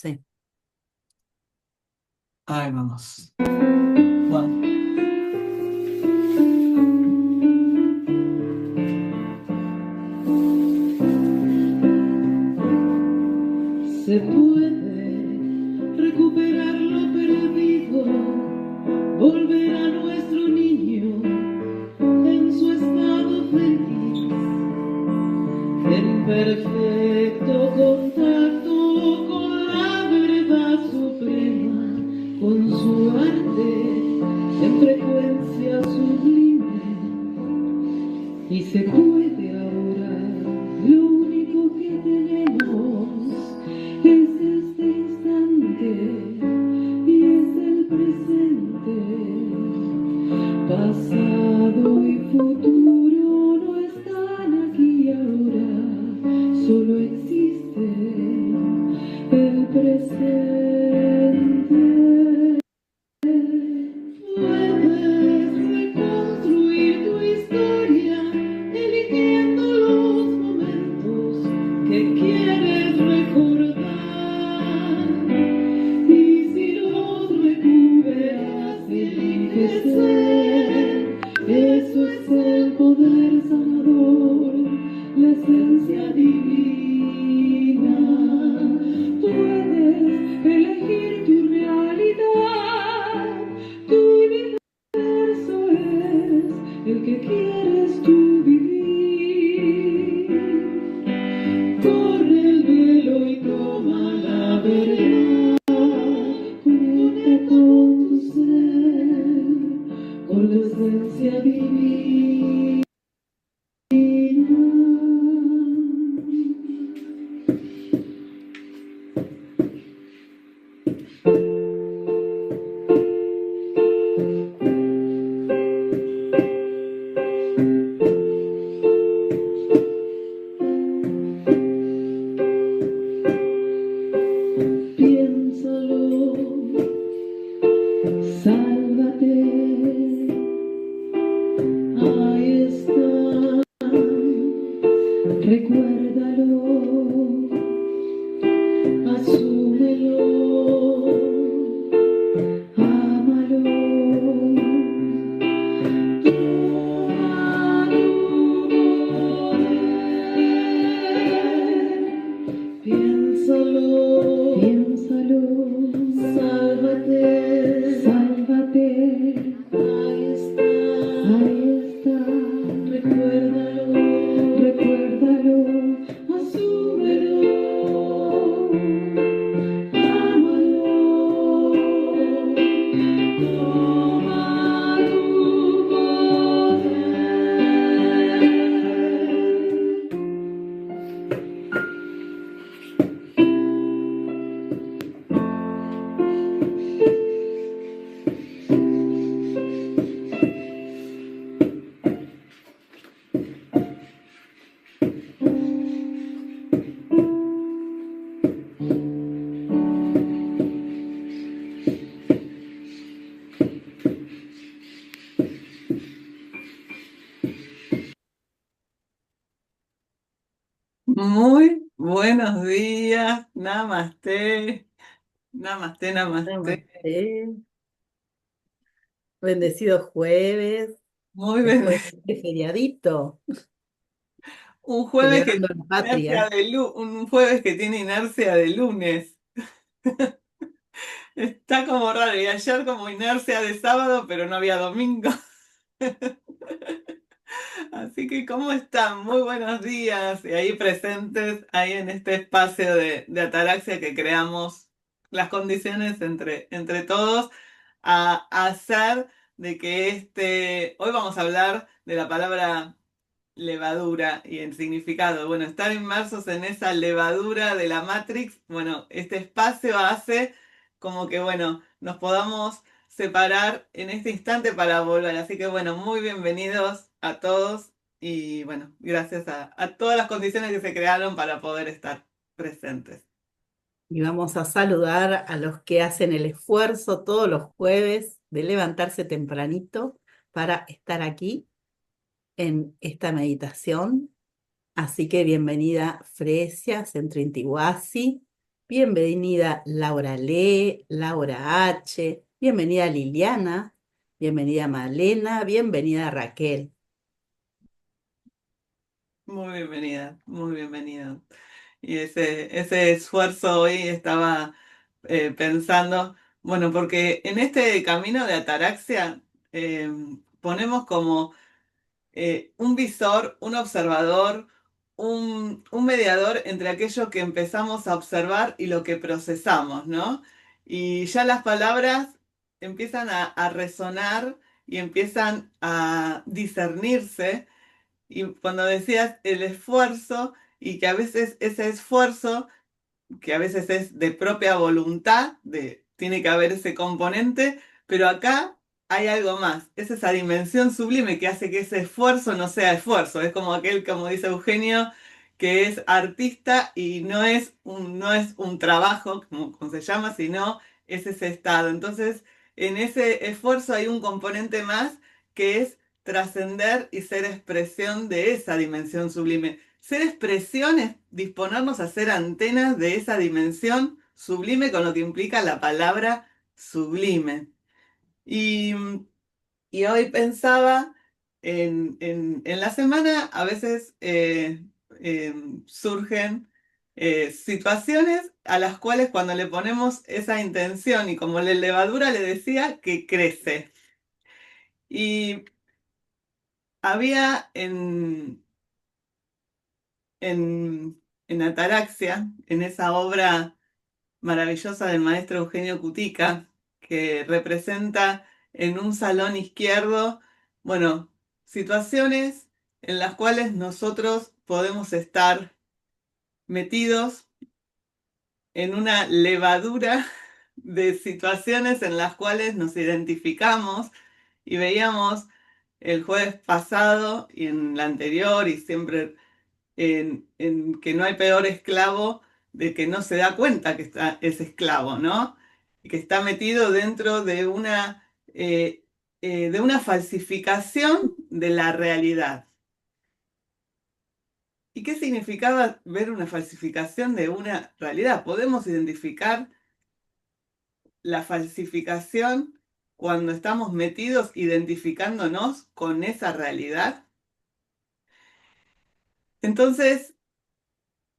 Sí. Ahí vamos. Bueno, Se puede recuperar lo perdido, volver a nuestro niño en su estado feliz, en perfecto contacto con la verdad suprema, con su arte en frecuencia sublime. Y se puede ahora, lo único que tenemos es este instante y es el presente. Pasado y futuro no están aquí ahora, solo existe el presente. Puedes reconstruir tu historia eligiendo los momentos que quieres recordar. Y si los recuperas y eliges ser, eso es el poder sanador, la esencia divina. Puedes elegir tu realidad, tu universo es el que quieres tú vivir. Corre el velo y toma la verdad. Conecta con tu ser, con la esencia divina. Piénsalo, sálvate. Ahí está, recuérdalo, asúmelo, ámalo. Toma tu poder. Piénsalo, piénsalo, sálvate, sálvate. Ahí está, recuérdalo, recuérdalo, asúmelo, ámalo. Toma tu poder. muy buenos días. Namaste. Namaste, namaste. Namaste. Bendecido jueves, Muy después bendecido. de este feriadito, Un jueves que celebrando la tiene inercia patria. un jueves que tiene inercia de lunes. Está como raro. Y ayer como inercia de sábado, pero no había domingo. Así que, ¿cómo están? Muy buenos días. Y ahí presentes, ahí en este espacio de ataraxia que creamos las condiciones entre todos a hacer de que hoy vamos a hablar de la palabra levadura y el significado. Bueno, estar inmersos en esa levadura de la Matrix, bueno, este espacio hace como que, bueno, nos podamos separar en este instante para volver. Así que, bueno, muy bienvenidos a todos y, bueno, gracias a todas las condiciones que se crearon para poder estar presentes. Y vamos a saludar a los que hacen el esfuerzo todos los jueves de levantarse tempranito para estar aquí en esta meditación. Así que bienvenida Fresia, Centro Intihuasi, Bienvenida Laura Lee, Laura H. Bienvenida Liliana. Bienvenida Malena. Bienvenida Raquel. Muy bienvenida, muy bienvenida. Y ese esfuerzo hoy estaba pensando, bueno, porque en este camino de ataraxia ponemos como un visor, un observador, un mediador entre aquello que empezamos a observar y lo que procesamos, ¿no? Y ya las palabras empiezan a resonar y empiezan a discernirse. Y cuando decías el esfuerzo, y que a veces ese esfuerzo que a veces es de propia voluntad, tiene que haber ese componente, pero acá hay algo más, es esa dimensión sublime que hace que ese esfuerzo no sea esfuerzo, es como aquel, como dice Eugenio, que es artista y no es un trabajo, como se llama, sino es ese estado. Entonces, en ese esfuerzo hay un componente más que es trascender y ser expresión de esa dimensión sublime. Ser expresión es disponernos a ser antenas de esa dimensión sublime con lo que implica la palabra sublime. Y, y hoy pensaba en la semana, a veces surgen situaciones a las cuales cuando le ponemos esa intención y como la levadura le decía, que crece. Y había en Ataraxia, en esa obra maravillosa del maestro Eugenio Cutica, que representa en un salón izquierdo, bueno, situaciones en las cuales nosotros podemos estar metidos en una levadura de situaciones en las cuales nos identificamos y veíamos el jueves pasado y en la anterior y siempre en que no hay peor esclavo de que no se da cuenta que es esclavo, ¿no? Y que está metido dentro de una falsificación de la realidad. ¿Y qué significaba ver una falsificación de una realidad? Podemos identificar la falsificación cuando estamos metidos identificándonos con esa realidad. Entonces,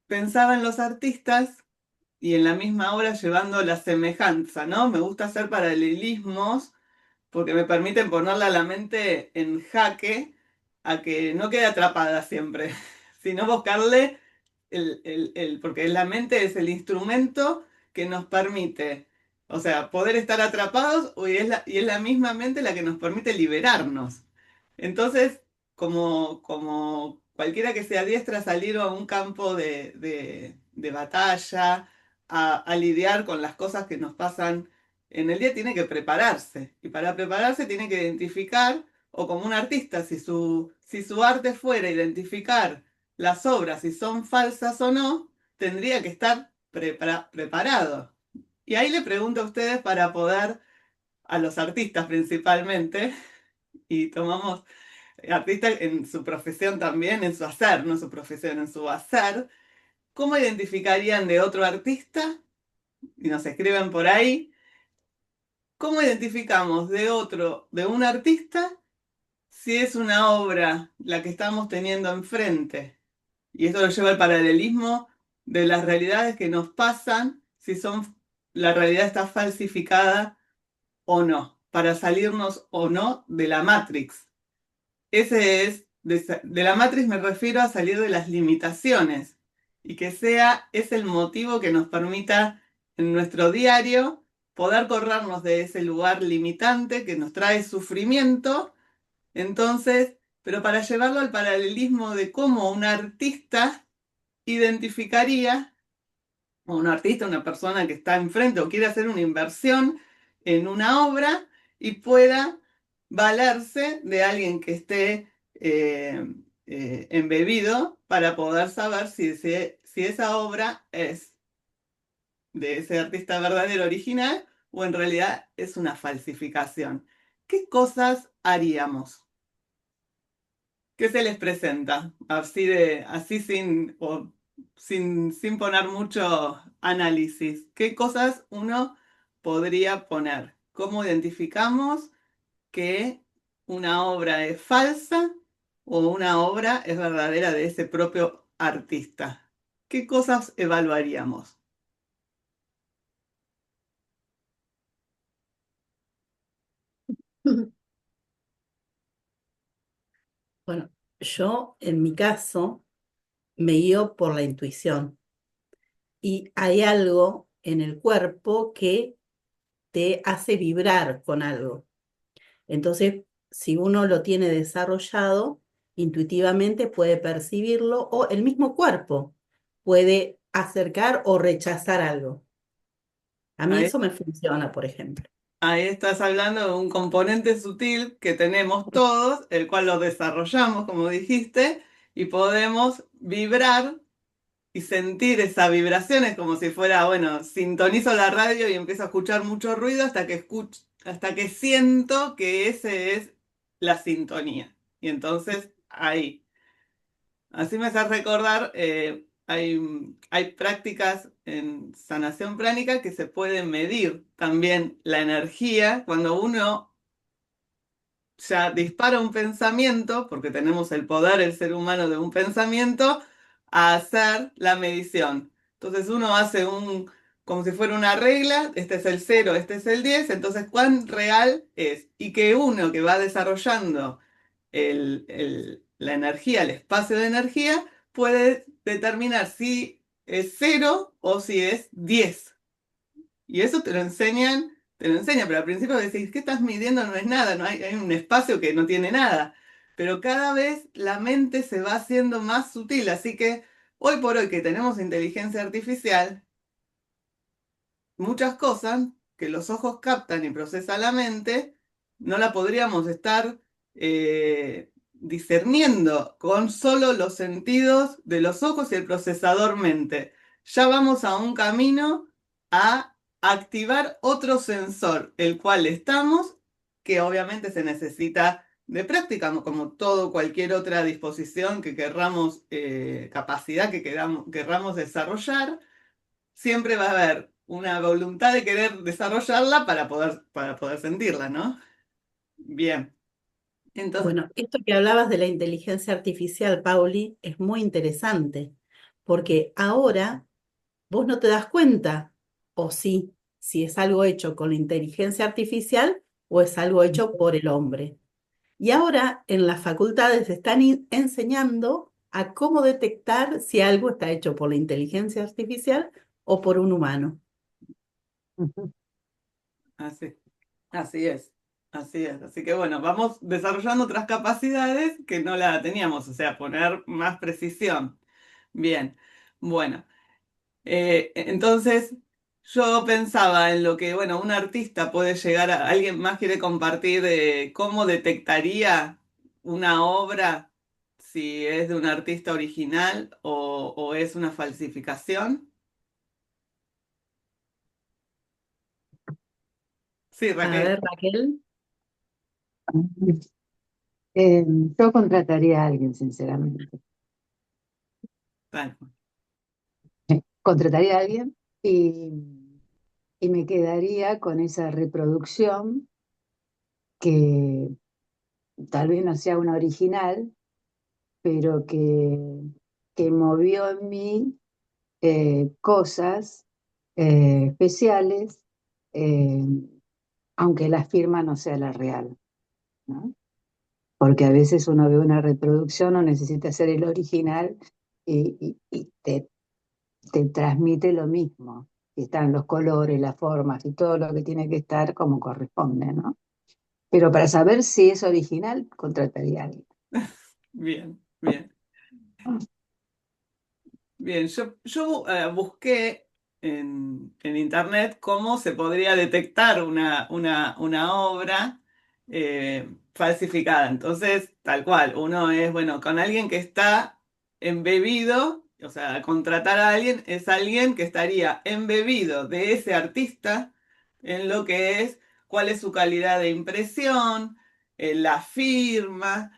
pensaba en los artistas y en la misma obra llevando la semejanza, ¿no? Me gusta hacer paralelismos porque me permiten ponerla a la mente en jaque a que no quede atrapada siempre, sino buscarle porque la mente es el instrumento que nos permite, o sea, poder estar atrapados y es la misma mente la que nos permite liberarnos. Entonces, como cualquiera que se adiestra a salir a un campo de batalla, a lidiar con las cosas que nos pasan en el día, tiene que prepararse. Y para prepararse tiene que identificar, o como un artista, si su arte fuera identificar las obras, si son falsas o no, tendría que estar preparado. Y ahí le pregunto a ustedes para poder, a los artistas principalmente, y tomamos artista en su profesión también, en su hacer, no su profesión, en su hacer, ¿cómo identificarían de otro artista? Y nos escriben por ahí, ¿cómo identificamos de un artista si es una obra la que estamos teniendo enfrente? Y esto lo lleva al paralelismo de las realidades que nos pasan, si la realidad está falsificada o no, para salirnos o no de la Matrix. De la matriz me refiero a salir de las limitaciones y que es el motivo que nos permita en nuestro diario poder corrernos de ese lugar limitante que nos trae sufrimiento. Entonces, pero para llevarlo al paralelismo de cómo un artista identificaría, o un artista, una persona que está enfrente o quiere hacer una inversión en una obra y pueda valerse de alguien que esté embebido para poder saber si esa obra es de ese artista verdadero original o en realidad es una falsificación. ¿Qué cosas haríamos? ¿Qué se les presenta? Así sin, o sin poner mucho análisis. ¿Qué cosas uno podría poner? ¿Cómo identificamos que una obra es falsa o una obra es verdadera de ese propio artista? ¿Qué cosas evaluaríamos? Bueno, yo en mi caso me guío por la intuición y hay algo en el cuerpo que te hace vibrar con algo. Entonces, si uno lo tiene desarrollado, intuitivamente puede percibirlo o el mismo cuerpo puede acercar o rechazar algo. A mí Ahí, eso me funciona, por ejemplo. ahí estás hablando de un componente sutil que tenemos todos, el cual lo desarrollamos, como dijiste, y podemos vibrar y sentir esa vibración. Es como si fuera, bueno, sintonizo la radio y empiezo a escuchar mucho ruido hasta que siento que ese es la sintonía. Y entonces ahí. Así me hace recordar, hay prácticas en sanación pránica que se pueden medir también la energía cuando uno ya dispara un pensamiento, porque tenemos el poder, el ser humano, de un pensamiento, a hacer la medición. Entonces uno hace como si fuera una regla, este es el 0, este es el 10, entonces ¿cuán real es? Y que uno que va desarrollando la energía, el espacio de energía, puede determinar si es 0 o si es 10. Y eso te lo enseñan, pero al principio decís, ¿qué estás midiendo? No es nada, no hay un espacio que no tiene nada. Pero cada vez la mente se va haciendo más sutil, así que hoy por hoy que tenemos inteligencia artificial, muchas cosas que los ojos captan y procesa la mente, no la podríamos estar discerniendo con solo los sentidos de los ojos y el procesador mente. Ya vamos a un camino a activar otro sensor, el cual estamos, que obviamente se necesita de práctica, como todo cualquier otra disposición que querramos, capacidad que querramos desarrollar. Siempre va a haber una voluntad de querer desarrollarla para poder sentirla, ¿no? Bien. Entonces, Bueno, esto que hablabas de la inteligencia artificial, Pauli, es muy interesante, porque ahora vos no te das cuenta, o sí, si es algo hecho con la inteligencia artificial o es algo hecho por el hombre. Y ahora en las facultades están enseñando a cómo detectar si algo está hecho por la inteligencia artificial o por un humano. así, así es. Así es. Así que bueno, vamos desarrollando otras capacidades que no la teníamos, o sea, poner más precisión. Bien. Bueno. Entonces, yo pensaba en lo que, bueno, un artista puede llegar a... ¿Alguien más quiere compartir cómo detectaría una obra si es de un artista original o es una falsificación? Sí, A Raquel. ver, Raquel. Eh, yo contrataría a alguien, sinceramente. Bueno, Contrataría a alguien y me quedaría con esa reproducción que tal vez no sea una original, pero que movió en mí cosas especiales, eh, aunque la firma no sea la real, ¿no? Porque a veces uno ve una reproducción o necesita ser el original y te transmite lo mismo. Y están los colores, las formas y todo lo que tiene que estar como corresponde, ¿no? Pero para saber si es original, contrataría a alguien. bien, bien. Bien, yo busqué en internet cómo se podría detectar una obra falsificada. Entonces, tal cual, uno es, bueno, con alguien que está embebido, o sea, contratar a alguien es alguien que estaría embebido de ese artista en lo que es cuál es su calidad de impresión, la firma.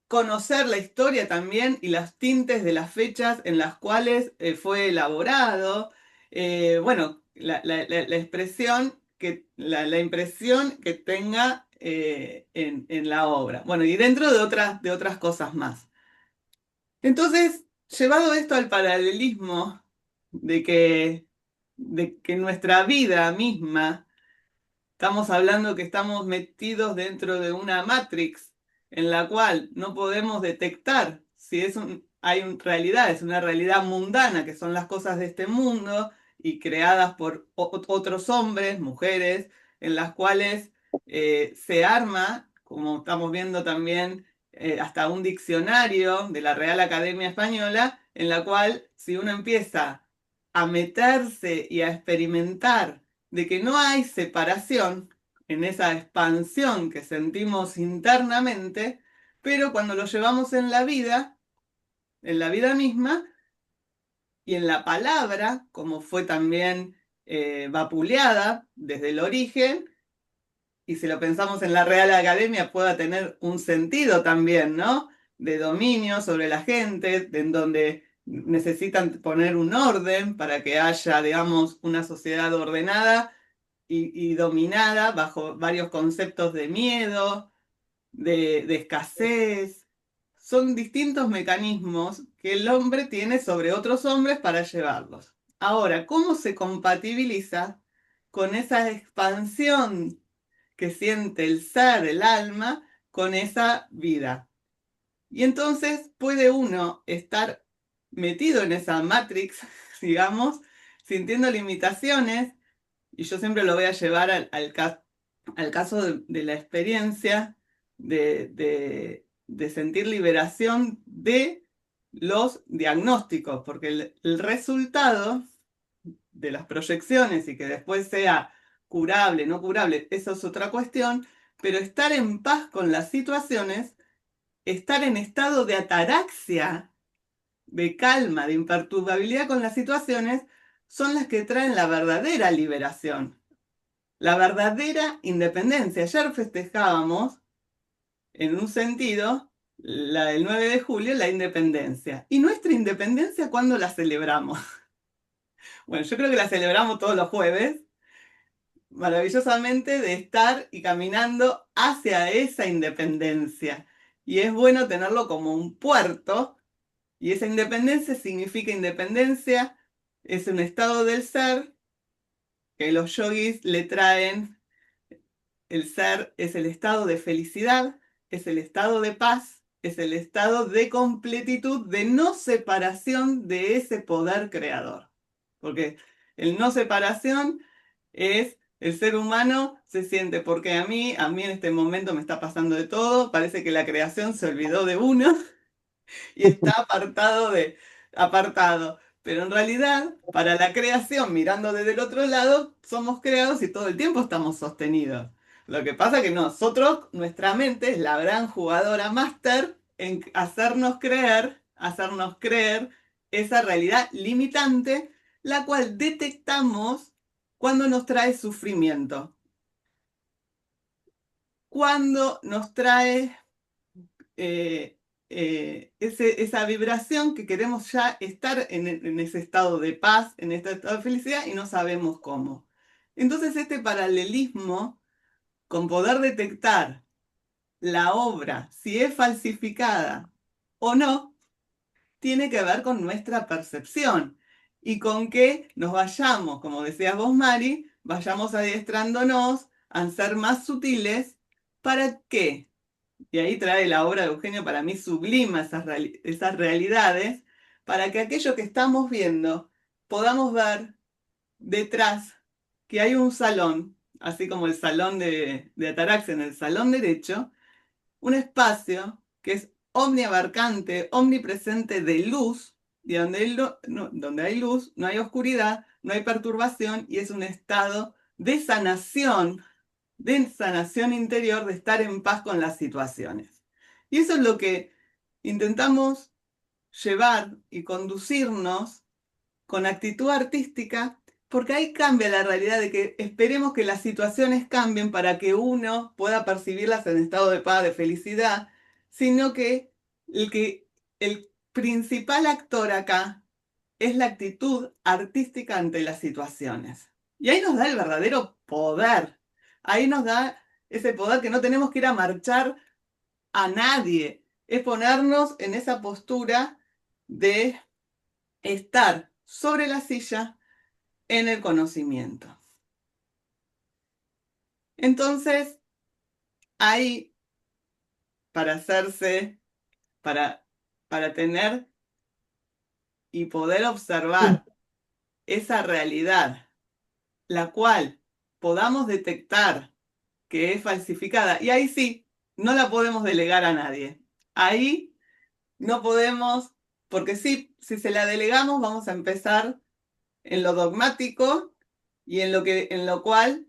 conocer la historia también y los tintes de las fechas en las cuales fue elaborado. Bueno, la expresión la impresión que tenga en la obra. Bueno, y dentro de otras cosas más. Entonces, llevado esto al paralelismo de que nuestra vida misma, estamos hablando que estamos metidos dentro de una matrix en la cual no podemos detectar si realidad, es una realidad mundana, que son las cosas de este mundo y creadas por otros hombres, mujeres, en las cuales se arma, como estamos viendo también, hasta un diccionario de la Real Academia Española, en la cual si uno empieza a meterse y a experimentar de que no hay separación en esa expansión que sentimos internamente, pero cuando lo llevamos en la vida misma y en la palabra, como fue también vapuleada desde el origen, y si lo pensamos en la Real Academia pueda tener un sentido también, ¿no? De dominio sobre la gente, en donde necesitan poner un orden para que haya, digamos, una sociedad ordenada y dominada bajo varios conceptos de miedo, de escasez. Son distintos mecanismos que el hombre tiene sobre otros hombres para llevarlos. Ahora, ¿cómo se compatibiliza con esa expansión que siente el ser, el alma, con esa vida? Y entonces puede uno estar metido en esa matrix, digamos, sintiendo limitaciones, y yo siempre lo voy a llevar al caso de la experiencia de sentir liberación de los diagnósticos, porque el resultado de las proyecciones y que después sea curable, no curable, eso es otra cuestión, pero estar en paz con las situaciones, estar en estado de ataraxia, de calma, de imperturbabilidad con las situaciones, son las que traen la verdadera liberación, la verdadera independencia. Ayer festejábamos, en un sentido, el 9 de julio, la independencia. ¿Y nuestra independencia cuándo la celebramos? Bueno, yo creo que la celebramos todos los jueves, maravillosamente, de estar y caminando hacia esa independencia. Y es bueno tenerlo como un puerto, y esa independencia significa independencia, es un estado del ser que los yogis le traen. El ser es el estado de felicidad, es el estado de paz, es el estado de completitud, de no separación de ese poder creador. Porque el no separación es el ser humano se siente, porque a mí en este momento me está pasando de todo, parece que la creación se olvidó de uno y está apartado. Pero en realidad, para la creación, mirando desde el otro lado, somos creados y todo el tiempo estamos sostenidos. Lo que pasa es que nosotros, nuestra mente es la gran jugadora máster en hacernos creer esa realidad limitante, la cual detectamos cuando nos trae sufrimiento, cuando nos trae esa vibración que queremos ya estar en ese estado de paz, en este estado de felicidad y no sabemos cómo. Entonces este paralelismo con poder detectar la obra, si es falsificada o no, tiene que ver con nuestra percepción y con que nos vayamos, como decías vos, Mari, vayamos adiestrándonos a ser más sutiles. ¿Para qué? Y ahí trae la obra de Eugenio, para mí sublima esas realidades, para que aquello que estamos viendo podamos ver detrás que hay un salón, así como el salón de Ataraxia en el salón derecho, un espacio que es omniabarcante, omnipresente de luz, y donde hay luz no hay oscuridad, no hay perturbación, y es un estado de sanación interior, de estar en paz con las situaciones. Y eso es lo que intentamos llevar y conducirnos con actitud artística, porque ahí cambia la realidad de que esperemos que las situaciones cambien para que uno pueda percibirlas en estado de paz, de felicidad, sino que el principal actor acá es la actitud artística ante las situaciones. Y ahí nos da el verdadero poder. Ahí nos da ese poder que no tenemos que ir a marchar a nadie. Es ponernos en esa postura de estar sobre la silla en el conocimiento. Entonces, ahí, para hacerse, para, para tener y poder observar esa realidad, la cual podamos detectar que es falsificada, y ahí sí, no la podemos delegar a nadie. Ahí no podemos, porque sí, si se la delegamos, vamos a empezar en lo dogmático y en lo cual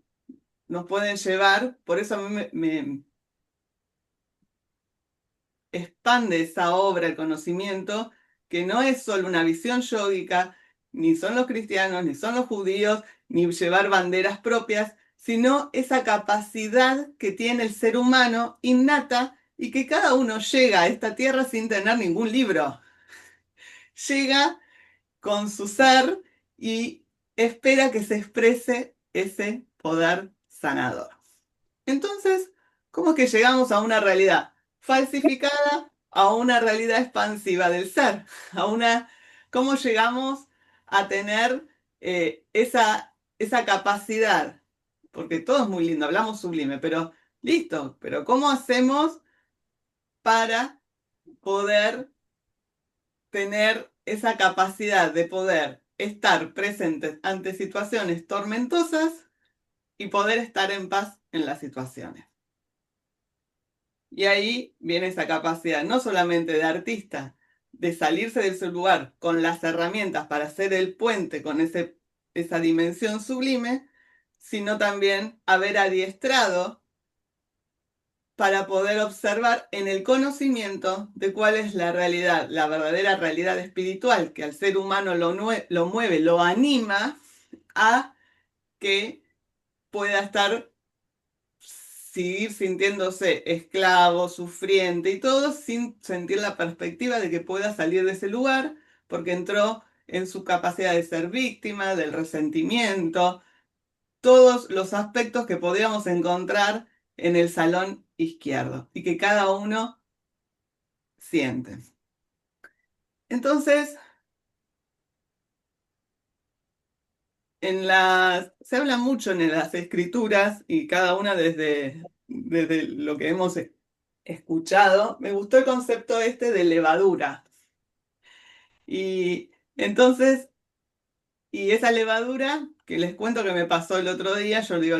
nos pueden llevar, por eso a mí me expande esa obra, el conocimiento, que no es solo una visión yógica, ni son los cristianos, ni son los judíos, ni llevar banderas propias, sino esa capacidad que tiene el ser humano innata y que cada uno llega a esta tierra sin tener ningún libro. Llega con su ser y espera que se exprese ese poder sanador. Entonces, ¿cómo es que llegamos a una realidad falsificada, a una realidad expansiva del ser? A una, ¿cómo llegamos a tener esa capacidad? Porque todo es muy lindo, hablamos sublime, pero listo, pero ¿cómo hacemos para poder tener esa capacidad de poder estar presentes ante situaciones tormentosas y poder estar en paz en las situaciones? Y ahí viene esa capacidad, no solamente de artista, de salirse de su lugar con las herramientas para hacer el puente con esa dimensión sublime, sino también haber adiestrado para poder observar en el conocimiento de cuál es la realidad, la verdadera realidad espiritual, que al ser humano lo mueve, lo anima a que pueda estar seguir sintiéndose esclavo, sufriente y todo sin sentir la perspectiva de que pueda salir de ese lugar porque entró en su capacidad de ser víctima, del resentimiento, todos los aspectos que podríamos encontrar en el salón izquierdo y que cada uno siente. Entonces, se habla mucho en las escrituras y cada una desde lo que hemos escuchado. Me gustó el concepto este de levadura. Y entonces, y esa levadura, que les cuento que me pasó el otro día, yo digo,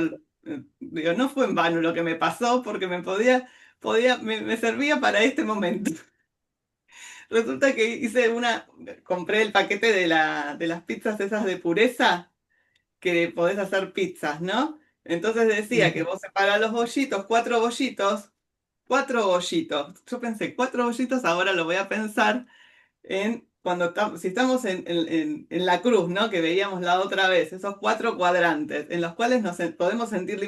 no fue en vano lo que me pasó, porque me servía para este momento. Resulta que compré el paquete de las pizzas esas de pureza, que podés hacer pizzas, ¿no? Entonces decía que vos separás los bollitos, cuatro bollitos. Yo pensé, cuatro bollitos, ahora lo voy a pensar si estamos en la cruz, ¿no? Que veíamos la otra vez, esos cuatro cuadrantes en los cuales podemos sentir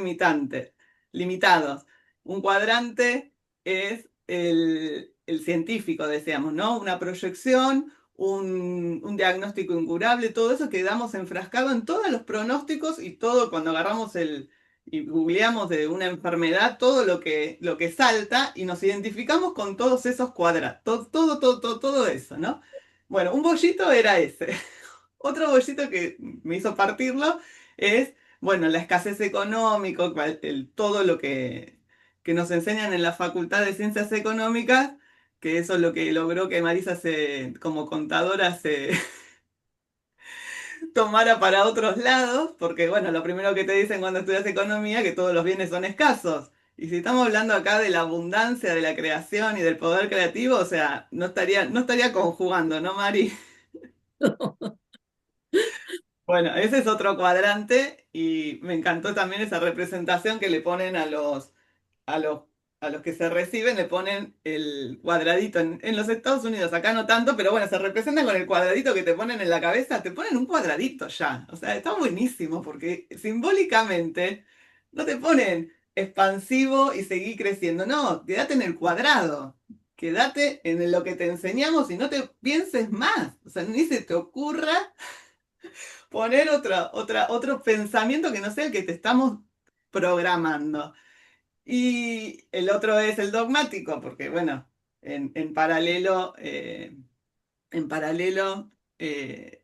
limitados. Un cuadrante es el científico, decíamos, ¿no? Una proyección, un diagnóstico incurable, todo eso quedamos enfrascados en todos los pronósticos y todo cuando agarramos y googleamos de una enfermedad, todo lo que salta y nos identificamos con todos esos cuadrados, todo eso, ¿no? Bueno, un bollito era ese. Otro bollito que me hizo partirlo es, bueno, la escasez económica, todo lo que nos enseñan en la Facultad de Ciencias Económicas, que eso es lo que logró que Marisa como contadora se tomara para otros lados, porque bueno, lo primero que te dicen cuando estudias economía, que todos los bienes son escasos. Y si estamos hablando acá de la abundancia, de la creación y del poder creativo, o sea, no estaría conjugando, ¿no, Mari? Bueno, ese es otro cuadrante y me encantó también esa representación que le ponen a los, a los que se reciben, le ponen el cuadradito. En los Estados Unidos, acá no tanto, pero bueno, se representan con el cuadradito que te ponen en la cabeza, te ponen un cuadradito ya. O sea, está buenísimo porque simbólicamente no te ponen expansivo y seguir creciendo, no, quédate en el cuadrado. quédate en lo que te enseñamos y no te pienses más. O sea, ni se te ocurra poner otro pensamiento que no sea el que te estamos programando. Y el otro es el dogmático, porque bueno, en paralelo,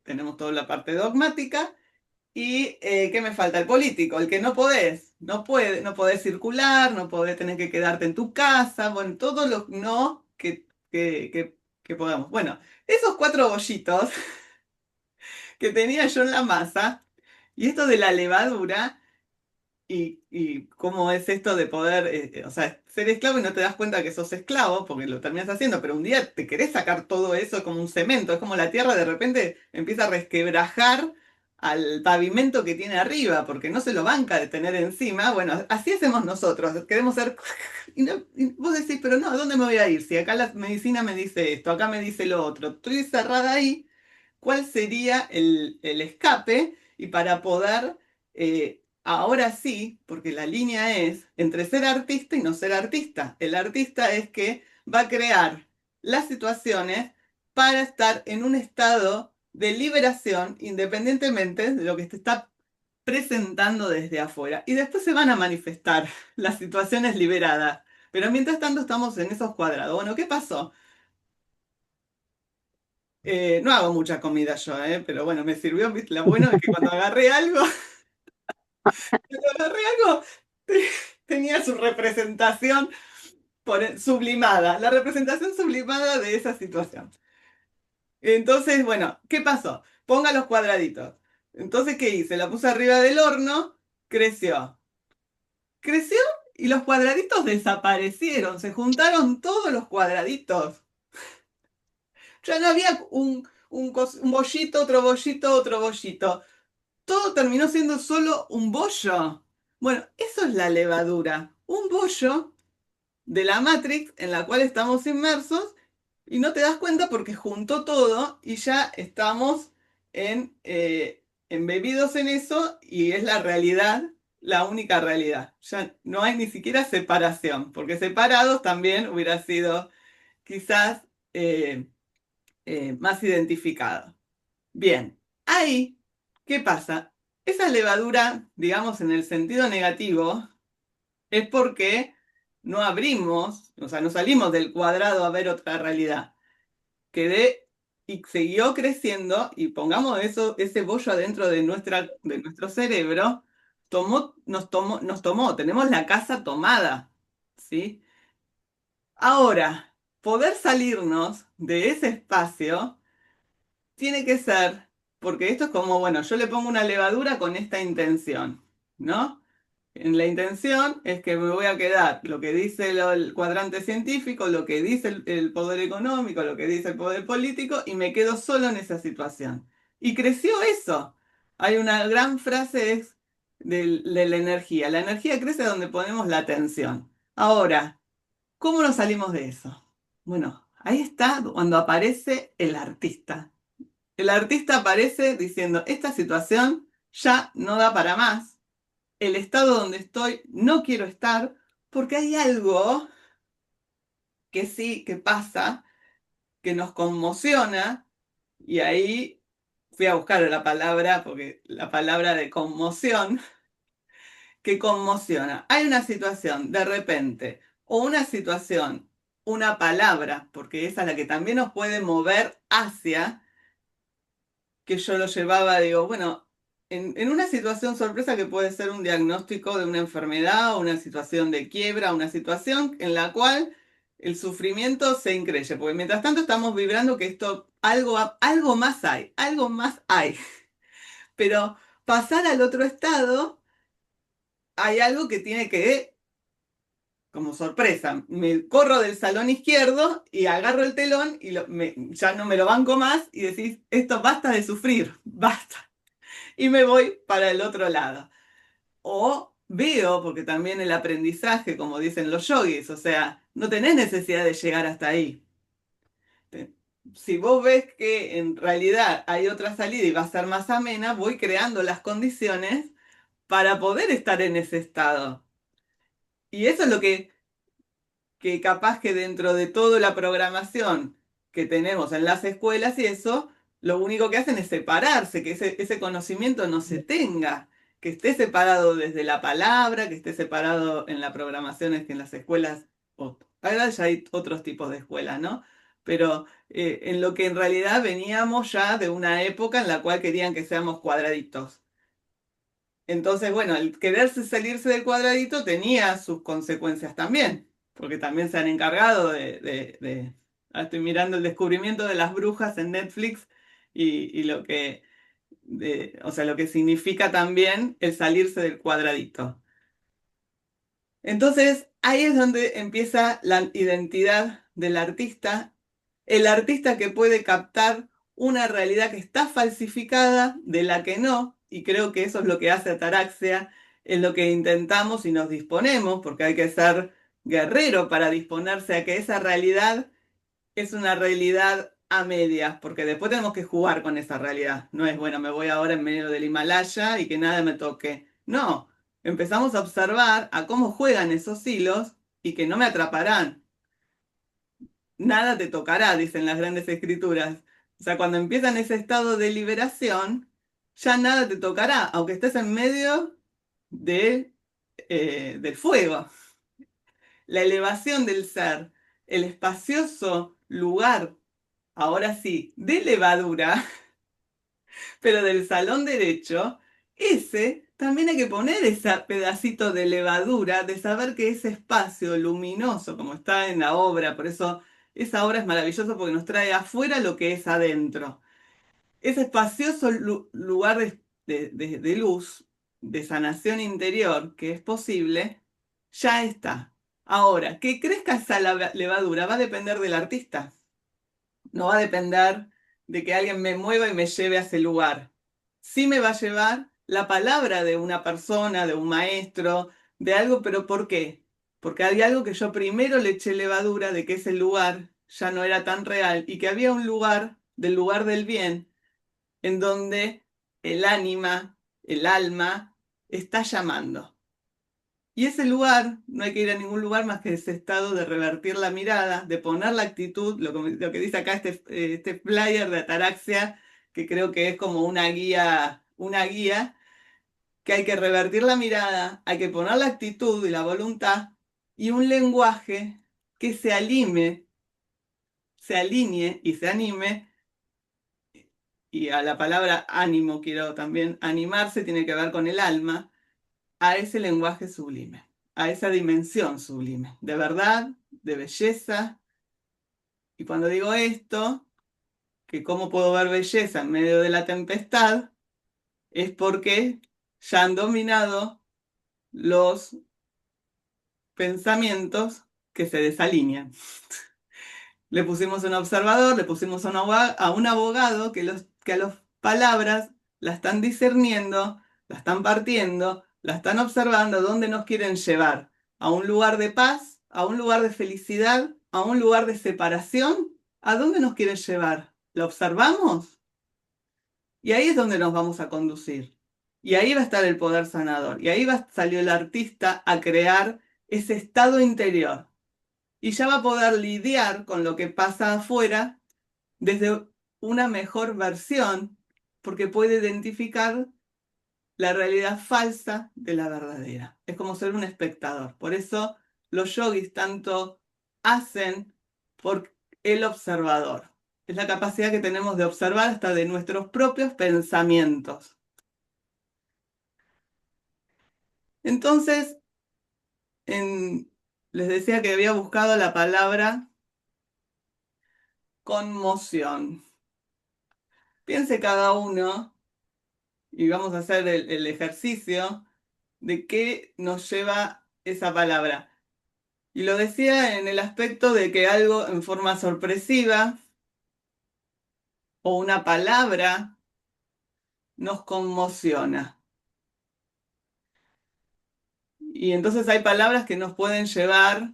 tenemos toda la parte dogmática. ¿Y qué me falta? El político, el que no podés, no podés circular, no podés tener que quedarte en tu casa, bueno, todos los no que podamos. Bueno, esos cuatro bollitos que tenía yo en la masa, y esto de la levadura, y cómo es esto de poder, o sea, ser esclavo y no te das cuenta que sos esclavo, porque lo terminas haciendo, pero un día te querés sacar todo eso como un cemento, es como la tierra de repente empieza a resquebrajar al pavimento que tiene arriba, porque no se lo banca de tener encima. Bueno, así hacemos nosotros, queremos ser... Y vos decís, pero no, ¿a dónde me voy a ir? Si acá la medicina me dice esto, acá me dice lo otro, estoy cerrada ahí, ¿cuál sería el escape? Y para poder, ahora sí, porque la línea es entre ser artista y no ser artista. El artista es que va a crear las situaciones para estar en un estado de liberación independientemente de lo que te está presentando desde afuera. Y después se van a manifestar las situaciones liberadas. Pero mientras tanto estamos en esos cuadrados. Bueno, ¿qué pasó? No hago mucha comida yo, pero bueno, me sirvió, ¿viste? Lo bueno es que cuando agarré algo, cuando agarré algo, tenía su representación sublimada, la representación sublimada de esa situación. Entonces, bueno, ¿qué pasó? Ponga los cuadraditos. Entonces, ¿qué hice? La puse arriba del horno, creció. Creció y los cuadraditos desaparecieron, se juntaron todos los cuadraditos. Ya no había un bollito, otro bollito, otro bollito. Todo terminó siendo solo un bollo. Bueno, eso es la levadura. Un bollo de la Matrix en la cual estamos inmersos y no te das cuenta porque juntó todo y ya estamos embebidos en eso y es la realidad, la única realidad. Ya no hay ni siquiera separación, porque separados también hubiera sido quizás eh, más identificado. Bien, ahí, ¿qué pasa? Esa levadura, digamos en el sentido negativo, es porque no abrimos, o sea, no salimos del cuadrado a ver otra realidad. Quedé y siguió creciendo y pongamos eso, ese bollo adentro de nuestro cerebro, tenemos la casa tomada, ¿sí? Ahora, poder salirnos de ese espacio tiene que ser, porque esto es como, bueno, yo le pongo una levadura con esta intención, ¿no? En la intención es que me voy a quedar lo que dice el cuadrante científico, lo que dice el poder económico, lo que dice el poder político, y me quedo solo en esa situación. Y creció eso. Hay una gran frase es de la energía. La energía crece donde ponemos la atención. Ahora, ¿cómo nos salimos de eso? Bueno, ahí está cuando aparece el artista. El artista aparece diciendo, esta situación ya no da para más, el estado donde estoy no quiero estar, porque hay algo que sí, que pasa, que nos conmociona, y ahí fui a buscar la palabra, porque la palabra de conmoción, que conmociona. Hay una situación de repente, o una situación, una palabra, porque esa es la que también nos puede mover hacia que yo lo llevaba, digo, bueno, en una situación sorpresa que puede ser un diagnóstico de una enfermedad o una situación de quiebra, una situación en la cual el sufrimiento se increye, porque mientras tanto estamos vibrando que esto, algo más hay, algo más hay. Pero pasar al otro estado, hay algo que tiene que, como sorpresa, me corro del salón izquierdo y agarro el telón y ya no me lo banco más y decís, esto basta de sufrir, basta. Y me voy para el otro lado. O veo, porque también el aprendizaje, como dicen los yogis, o sea, no tenés necesidad de llegar hasta ahí. Te- Si vos ves que en realidad hay otra salida y va a ser más amena, voy creando las condiciones para poder estar en ese estado. Y eso es lo que que capaz que dentro de toda la programación que tenemos en las escuelas y eso, lo único que hacen es separarse, que ese conocimiento no se tenga, que esté separado desde la palabra, que esté separado en la programación, es que en las escuelas, ahora ya hay otros tipos de escuelas, ¿no? Pero en lo que en realidad veníamos ya de una época en la cual querían que seamos cuadraditos. Entonces, bueno, el quererse salirse del cuadradito tenía sus consecuencias también, porque también se han encargado estoy mirando el descubrimiento de las brujas en Netflix y lo que, o sea, lo que significa también el salirse del cuadradito. Entonces, ahí es donde empieza la identidad del artista, el artista que puede captar una realidad que está falsificada de la que no, y creo que eso es lo que hace Ataraxia, es lo que intentamos y nos disponemos, porque hay que ser guerrero para disponerse a que esa realidad es una realidad a medias, porque después tenemos que jugar con esa realidad. No es, bueno, me voy ahora en medio del Himalaya y que nada me toque. No, empezamos a observar a cómo juegan esos hilos y que no me atraparán. Nada te tocará, dicen las grandes escrituras. O sea, cuando empieza en ese estado de liberación, ya nada te tocará, aunque estés en medio de, del fuego. La elevación del ser, el espacioso lugar, ahora sí, de levadura, pero del salón derecho, ese también hay que poner ese pedacito de levadura, de saber que ese espacio luminoso, como está en la obra, por eso esa obra es maravillosa porque nos trae afuera lo que es adentro. Ese espacioso lugar de luz, de sanación interior que es posible, ya está. Ahora, que crezca esa levadura va a depender del artista. No va a depender de que alguien me mueva y me lleve a ese lugar. Sí me va a llevar la palabra de una persona, de un maestro, de algo, pero ¿por qué? Porque había algo que yo primero le eché levadura de que ese lugar ya no era tan real y que había un lugar, del lugar del bien, en donde el ánima, el alma, está llamando. Y ese lugar, no hay que ir a ningún lugar más que ese estado de revertir la mirada, de poner la actitud, lo que dice acá este flyer de Ataraxia, que creo que es como una guía, que hay que revertir la mirada, hay que poner la actitud y la voluntad y un lenguaje que se alinee y se anime, y a la palabra ánimo quiero también animarse, tiene que ver con el alma a ese lenguaje sublime, a esa dimensión sublime, de verdad, de belleza. Y cuando digo esto, que cómo puedo ver belleza en medio de la tempestad, es porque ya han dominado los pensamientos que se desalinean. Le pusimos un observador, le pusimos a un abogado que a las palabras la están discerniendo, la están partiendo, la están observando dónde nos quieren llevar. A un lugar de paz, a un lugar de felicidad, a un lugar de separación. ¿A dónde nos quieren llevar? ¿Lo observamos? Y ahí es donde nos vamos a conducir. Y ahí va a estar el poder sanador. Y ahí salió el artista a crear ese estado interior y ya va a poder lidiar con lo que pasa afuera desde una mejor versión, porque puede identificar la realidad falsa de la verdadera. Es como ser un espectador. Por eso los yogis tanto hacen por el observador. Es la capacidad que tenemos de observar hasta de nuestros propios pensamientos. Entonces, les decía que había buscado la palabra conmoción. Piense cada uno, y vamos a hacer el ejercicio, de qué nos lleva esa palabra. Y lo decía en el aspecto de que algo en forma sorpresiva o una palabra nos conmociona. Y entonces hay palabras que nos pueden llevar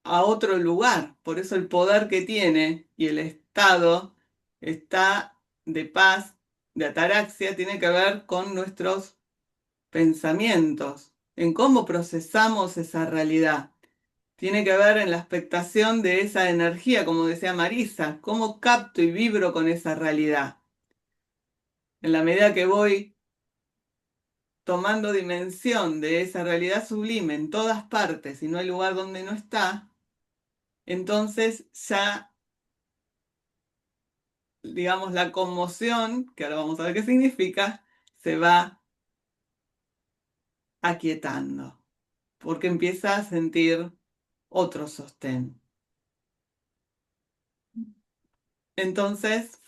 a otro lugar. Por eso el poder que tiene y el estado está de paz, de ataraxia, tiene que ver con nuestros pensamientos, en cómo procesamos esa realidad. tiene que ver en la expectación de esa energía, como decía Marisa, cómo capto y vibro con esa realidad. En la medida que voy tomando dimensión de esa realidad sublime en todas partes y no hay lugar donde no está, entonces ya, digamos, la conmoción, que ahora vamos a ver qué significa, se va aquietando, porque empieza a sentir otro sostén. Entonces,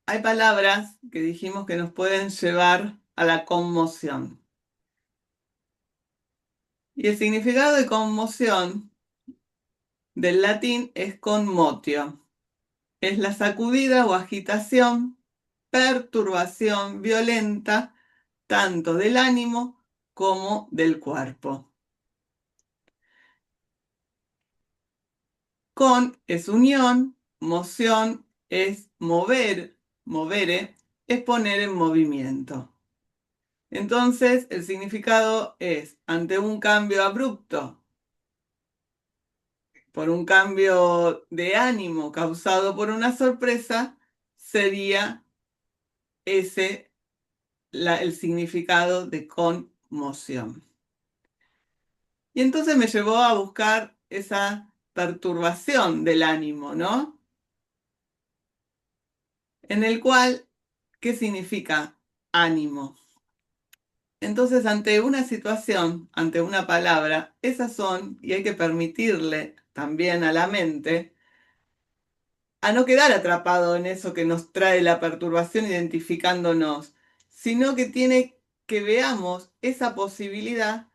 hay palabras que dijimos que nos pueden llevar a la conmoción. Y el significado de conmoción del latín es conmotio. Es la sacudida o agitación, perturbación violenta, tanto del ánimo como del cuerpo. Con es unión, moción es mover, movere, es poner en movimiento. Entonces, el significado es, ante un cambio abrupto, por un cambio de ánimo causado por una sorpresa, sería ese el significado de conmoción. Y entonces me llevó a buscar esa perturbación del ánimo, ¿no? En el cual, ¿qué significa ánimo? Entonces, ante una situación, ante una palabra, esas son, y hay que permitirle también a la mente, a no quedar atrapado en eso que nos trae la perturbación identificándonos, sino que tiene que veamos esa posibilidad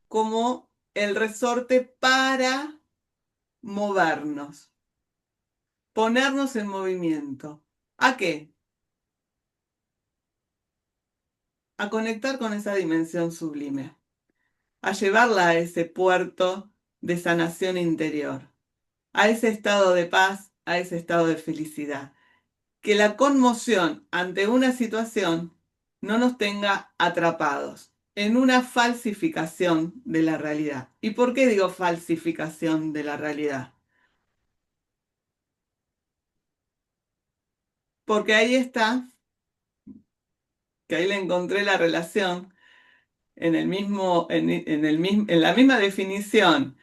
como el resorte para movernos, ponernos en movimiento. ¿A qué? A conectar con esa dimensión sublime, a llevarla a ese puerto de sanación interior, a ese estado de paz, a ese estado de felicidad. Que la conmoción ante una situación no nos tenga atrapados en una falsificación de la realidad. ¿Y por qué digo falsificación de la realidad? Porque ahí está, que ahí le encontré la relación en el mismo, en la misma definición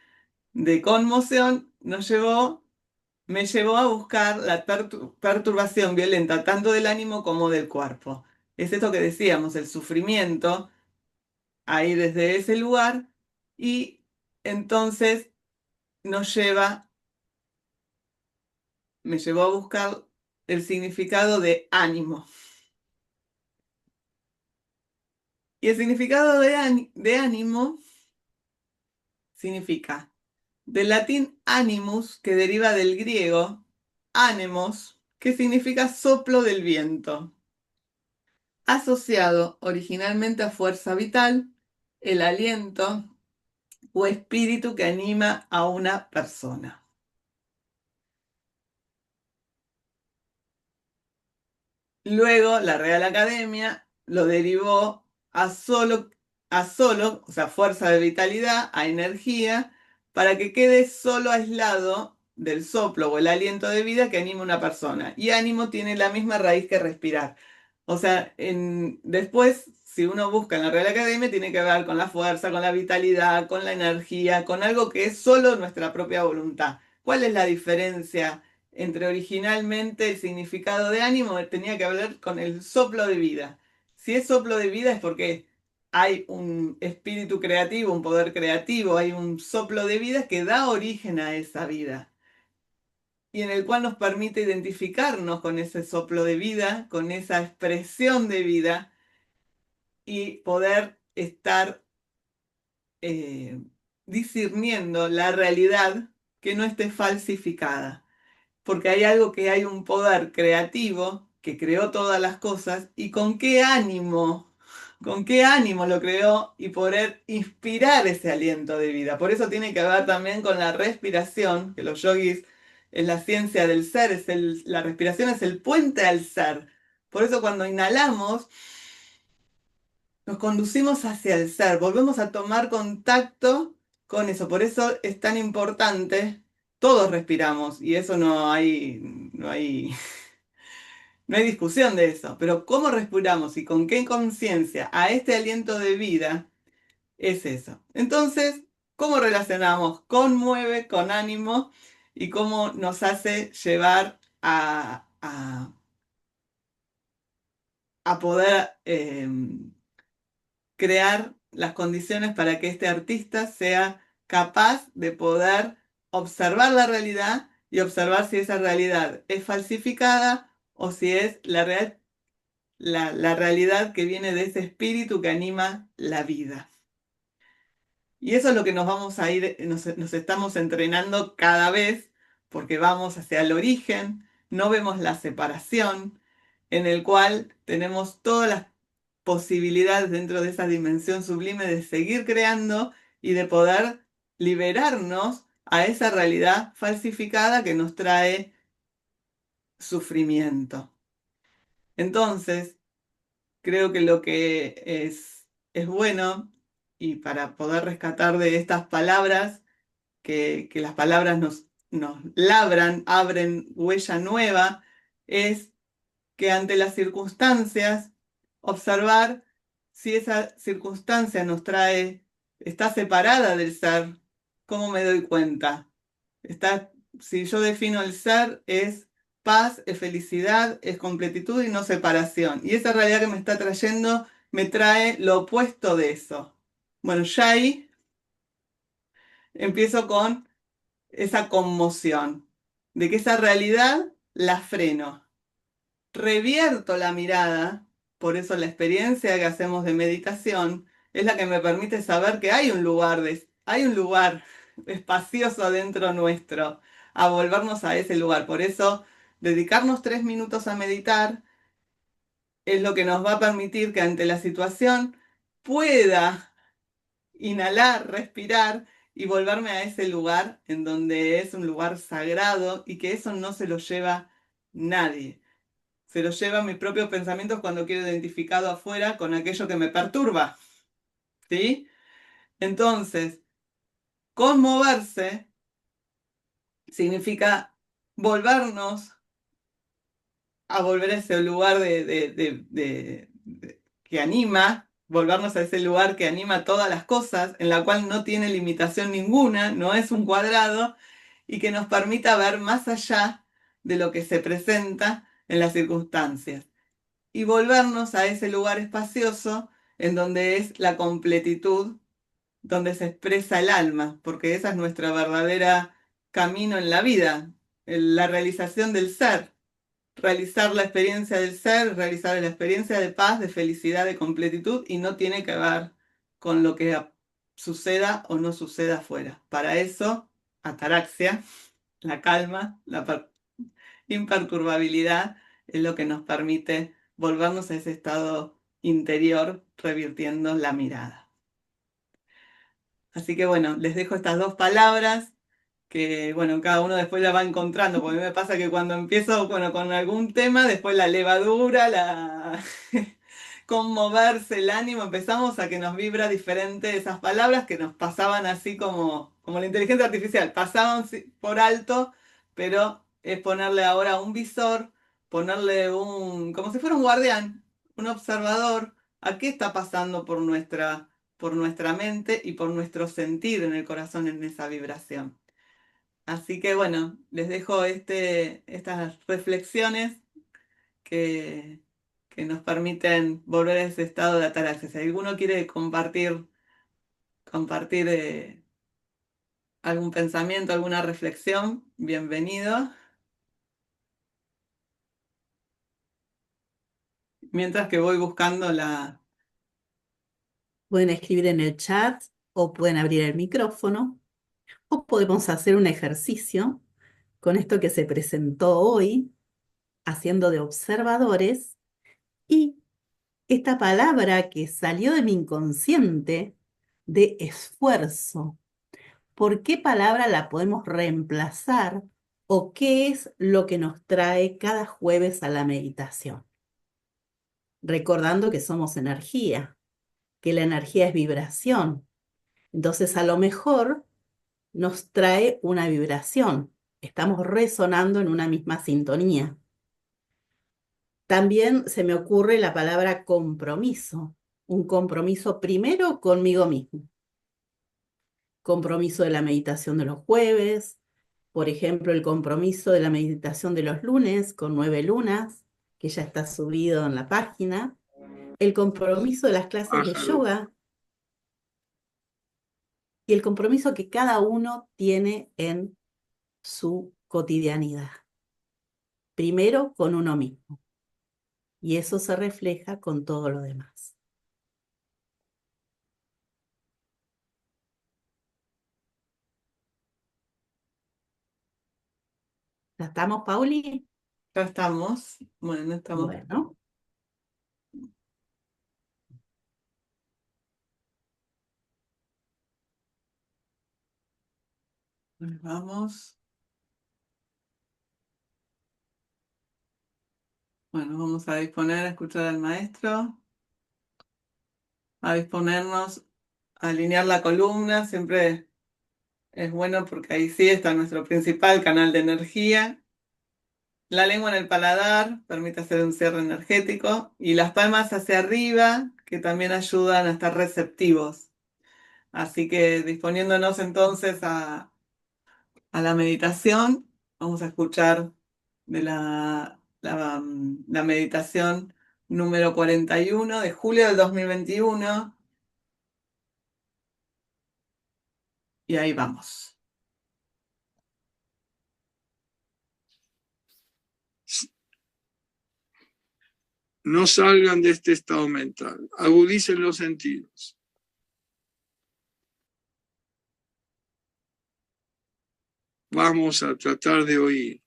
de conmoción, me llevó a buscar la perturbación violenta tanto del ánimo como del cuerpo. Es esto que decíamos, el sufrimiento, ahí desde ese lugar, y entonces nos lleva, me llevó a buscar el significado de ánimo. Y el significado de ánimo significa del latín animus, que deriva del griego anemos, que significa soplo del viento, asociado originalmente a fuerza vital, el aliento o espíritu que anima a una persona. Luego la Real Academia lo derivó a solo, o sea, fuerza de vitalidad, a energía, para que quede solo aislado del soplo o el aliento de vida que anima a una persona. Y ánimo tiene la misma raíz que respirar. O sea, después, si uno busca en la Real Academia, tiene que ver con la fuerza, con la vitalidad, con la energía, con algo que es solo nuestra propia voluntad. ¿Cuál es la diferencia entre originalmente el significado de ánimo? Tenía que ver con el soplo de vida? Si es soplo de vida es porque hay un espíritu creativo, un poder creativo, hay un soplo de vida que da origen a esa vida y en el cual nos permite identificarnos con ese soplo de vida, con esa expresión de vida y poder estar discerniendo la realidad que no esté falsificada. Porque hay un poder creativo que creó todas las cosas y con qué ánimo lo creó y poder inspirar ese aliento de vida. Por eso tiene que ver también con la respiración, que los yogis es la ciencia del ser, la respiración es el puente al ser. Por eso cuando inhalamos, nos conducimos hacia el ser, volvemos a tomar contacto con eso. Por eso es tan importante, todos respiramos y eso no hay discusión de eso, pero cómo respiramos y con qué conciencia a este aliento de vida es eso. Entonces, ¿cómo relacionamos con mueve, con ánimo y cómo nos hace llevar a poder crear las condiciones para que este artista sea capaz de poder observar la realidad y observar si esa realidad es falsificada o si es la realidad que viene de ese espíritu que anima la vida? Y eso es lo que nos vamos a ir, nos estamos entrenando cada vez, porque vamos hacia el origen, no vemos la separación, en el cual tenemos todas las posibilidades dentro de esa dimensión sublime de seguir creando y de poder liberarnos a esa realidad falsificada que nos trae sufrimiento. Entonces, creo que lo que es bueno, y para poder rescatar de estas palabras, que las palabras nos labran, abren huella nueva, es que ante las circunstancias, observar si esa circunstancia está separada del ser, ¿cómo me doy cuenta? Si yo defino el ser, es paz, es felicidad, es completitud y no separación. Y esa realidad que me está trayendo me trae lo opuesto de eso. Bueno, ya ahí empiezo con esa conmoción, de que esa realidad la freno. Revierto la mirada, por eso la experiencia que hacemos de meditación es la que me permite saber que hay un lugar espacioso dentro nuestro, a volvernos a ese lugar. Por eso, dedicarnos 3 minutos a meditar es lo que nos va a permitir que ante la situación pueda inhalar, respirar y volverme a ese lugar en donde es un lugar sagrado y que eso no se lo lleva nadie. Se lo lleva mis propios pensamientos cuando quedo identificado afuera con aquello que me perturba. ¿Sí? Entonces, conmoverse significa volvernos a volver a ese lugar que anima, volvernos a ese lugar que anima todas las cosas, en la cual no tiene limitación ninguna, no es un cuadrado, y que nos permita ver más allá de lo que se presenta en las circunstancias. Y volvernos a ese lugar espacioso en donde es la completitud, donde se expresa el alma, porque esa es nuestra verdadera camino en la vida, la realización del ser, realizar la experiencia del ser, realizar la experiencia de paz, de felicidad, de completitud, y no tiene que ver con lo que suceda o no suceda afuera. Para eso, ataraxia, la calma, la imperturbabilidad, es lo que nos permite volvernos a ese estado interior, revirtiendo la mirada. Así que bueno, les dejo estas dos palabras que, bueno, cada uno después la va encontrando, porque a mí me pasa que cuando empiezo, bueno, con algún tema, después la levadura, conmoverse, el ánimo, empezamos a que nos vibra diferente esas palabras que nos pasaban así como la inteligencia artificial, pasaban por alto, pero es ponerle ahora un visor, ponerle como si fuera un guardián, un observador, a qué está pasando por nuestra mente y por nuestro sentir en el corazón en esa vibración. Así que bueno, les dejo estas reflexiones que, que nos permiten volver a ese estado de ataraxia. Si alguno quiere compartir algún pensamiento, alguna reflexión, bienvenido. Mientras que voy buscando Pueden escribir en el chat o pueden abrir el micrófono o podemos hacer un ejercicio con esto que se presentó hoy, haciendo de observadores y esta palabra que salió de mi inconsciente de esfuerzo. ¿Por qué palabra la podemos reemplazar o qué es lo que nos trae cada jueves a la meditación? Recordando que somos energía que la energía es vibración. Entonces, a lo mejor nos trae una vibración. Estamos resonando en una misma sintonía. También se me ocurre la palabra compromiso. Un compromiso primero conmigo mismo. Compromiso de la meditación de los jueves. Por ejemplo, el compromiso de la meditación de los lunes con 9 lunas, que ya está subido en la página. El compromiso de las clases de Pájaro. yoga y el compromiso que cada uno tiene en su cotidianidad. Primero con uno mismo. Y eso se refleja con todo lo demás. ¿Ya estamos, Pauli? Ya estamos. Bueno, estamos. Bueno, Vamos. Bueno, vamos a disponer a escuchar al maestro, a disponernos a alinear la columna. Siempre es bueno porque ahí sí está nuestro principal canal de energía. La lengua en el paladar permite hacer un cierre energético y las palmas hacia arriba que también ayudan a estar receptivos. Así que disponiéndonos entonces a la meditación, vamos a escuchar de la meditación número 41 de julio del 2021 y ahí vamos. No salgan de este estado mental, agudicen los sentidos. Vamos a tratar de oír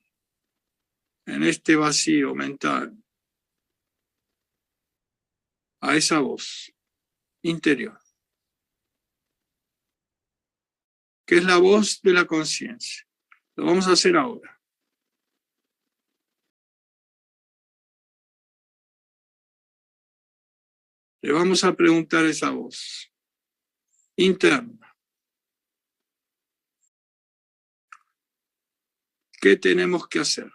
en este vacío mental a esa voz interior, que es la voz de la conciencia. Lo vamos a hacer ahora. Le vamos a preguntar a esa voz interna. ¿Qué tenemos que hacer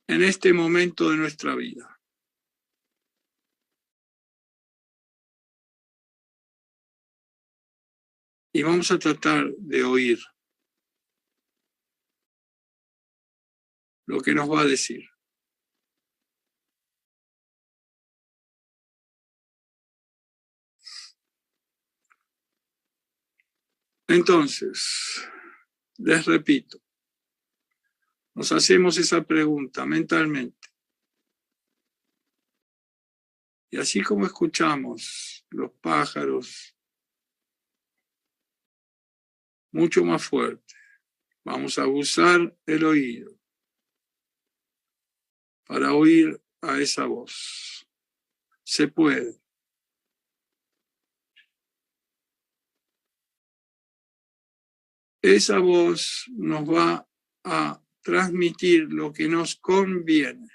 en este momento de nuestra vida? Y vamos a tratar de oír lo que nos va a decir. Entonces, les repito, nos hacemos esa pregunta mentalmente. Y así como escuchamos los pájaros mucho más fuerte, vamos a usar el oído para oír a esa voz. Se puede. Esa voz nos va a transmitir lo que nos conviene.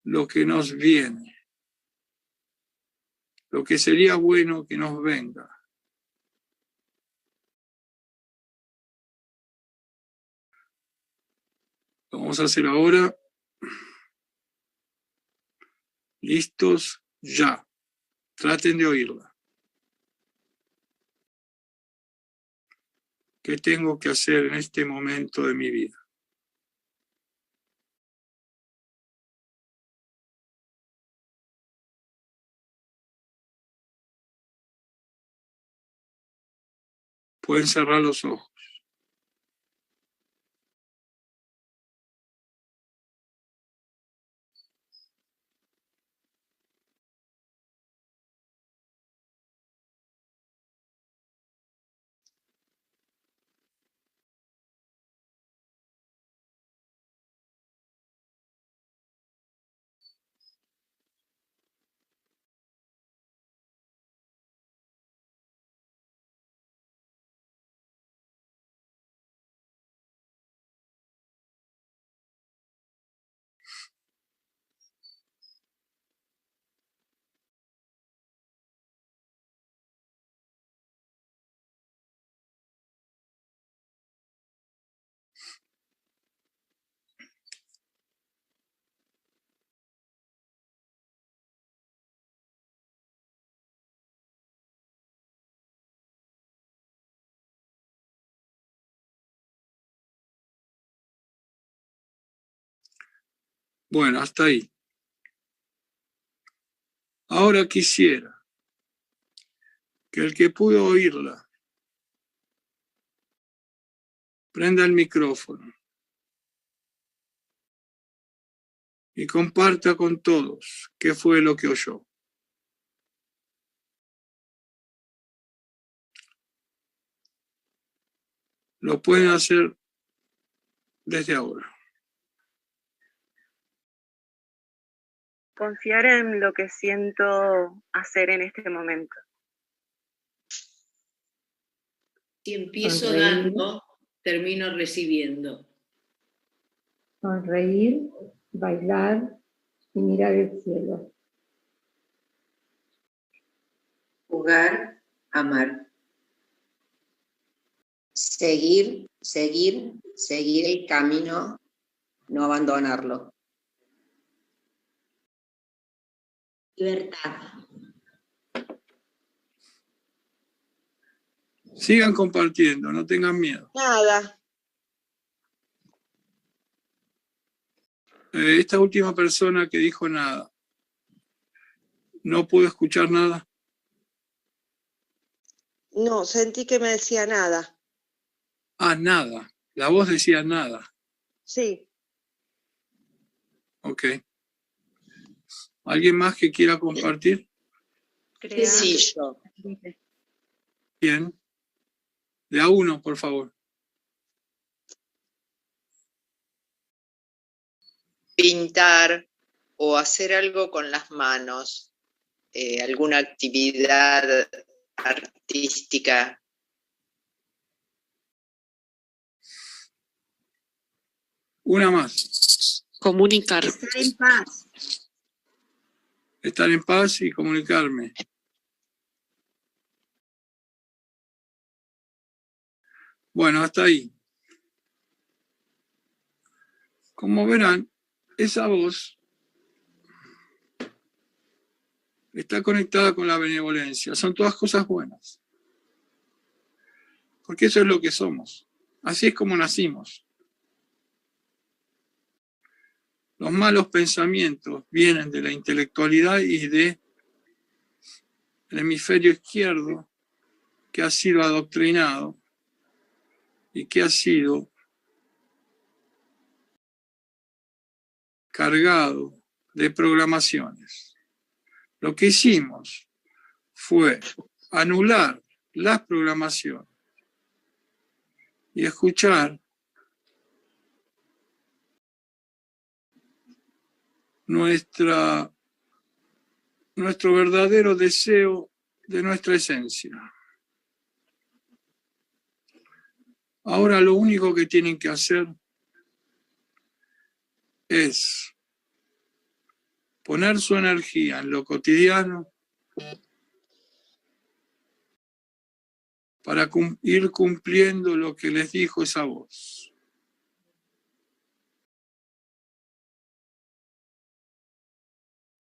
Lo que nos viene. Lo que sería bueno que nos venga. Lo vamos a hacer ahora. Listos, ya. Traten de oírla. ¿Qué tengo que hacer en este momento de mi vida? Pueden cerrar los ojos. Bueno, hasta ahí. Ahora quisiera que el que pudo oírla prenda el micrófono y comparta con todos qué fue lo que oyó. Lo pueden hacer desde ahora. Confiar en lo que siento hacer en este momento. Si empiezo Sonreír. dando, termino recibiendo. Sonreír, bailar y mirar el cielo. Jugar, amar. Seguir el camino, no abandonarlo. Libertad. Sigan compartiendo, no tengan miedo. Nada. Esta última persona que dijo nada, ¿no pudo escuchar nada? No, sentí que me decía nada. Ah, nada. La voz decía nada. Sí. Ok. ¿Alguien más que quiera compartir? Crear. Sí, yo. Bien. De a uno, por favor. Pintar o hacer algo con las manos, alguna actividad artística. Una más. Comunicar. Estar en paz. Estar en paz y comunicarme. Bueno, hasta ahí. Como verán, esa voz está conectada con la benevolencia. Son todas cosas buenas. Porque eso es lo que somos. Así es como nacimos. Los malos pensamientos vienen de la intelectualidad y del hemisferio izquierdo, que ha sido adoctrinado y que ha sido cargado de programaciones. Lo que hicimos fue anular las programaciones y escuchar nuestro verdadero deseo de nuestra esencia. Ahora lo único que tienen que hacer es poner su energía en lo cotidiano para ir cumpliendo lo que les dijo esa voz.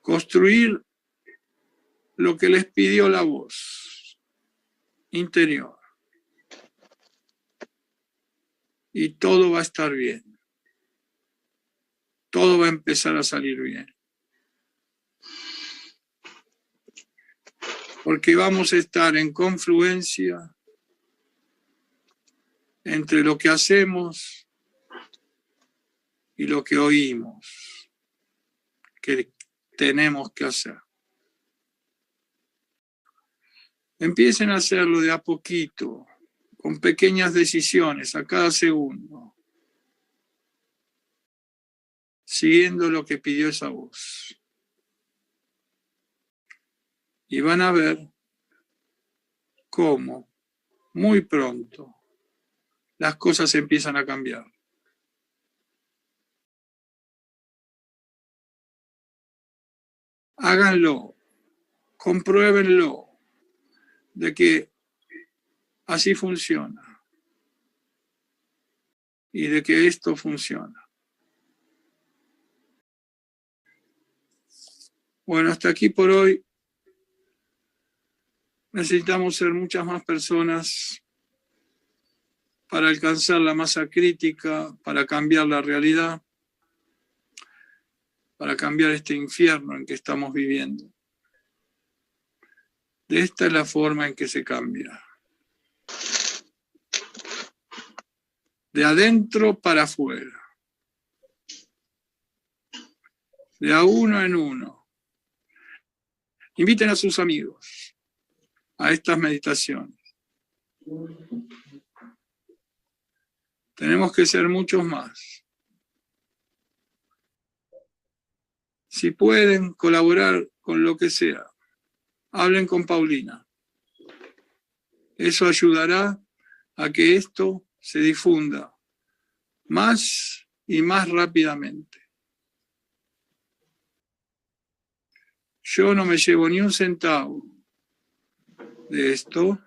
Construir lo que les pidió la voz interior. Y todo va a estar bien. Todo va a empezar a salir bien. Porque vamos a estar en confluencia entre lo que hacemos y lo que oímos que tenemos que hacer. Empiecen a hacerlo de a poquito, con pequeñas decisiones a cada segundo, siguiendo lo que pidió esa voz. Y van a ver cómo muy pronto las cosas empiezan a cambiar. Háganlo, compruébenlo de que así funciona y de que esto funciona. Bueno, hasta aquí por hoy. Necesitamos ser muchas más personas para alcanzar la masa crítica, para cambiar la realidad. para cambiar este infierno en que estamos viviendo. De esta es la forma en que se cambia. De adentro para afuera. De a uno en uno. Inviten a sus amigos a estas meditaciones. Tenemos que ser muchos más. Si pueden colaborar con lo que sea, hablen con Paulina. Eso ayudará a que esto se difunda más y más rápidamente. Yo no me llevo ni un centavo de esto.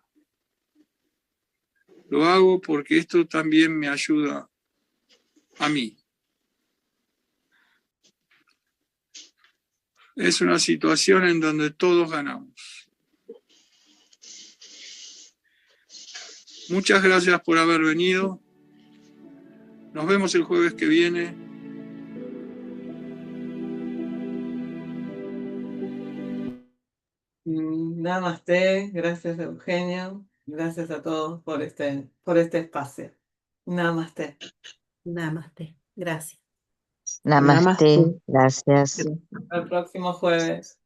Lo hago porque esto también me ayuda a mí. Es una situación en donde todos ganamos. Muchas gracias por haber venido. Nos vemos el jueves que viene. Namaste, gracias Eugenio, gracias a todos por este espacio. Namaste. Namaste. Gracias. Namaste, Namaste. gracias. Hasta el próximo jueves.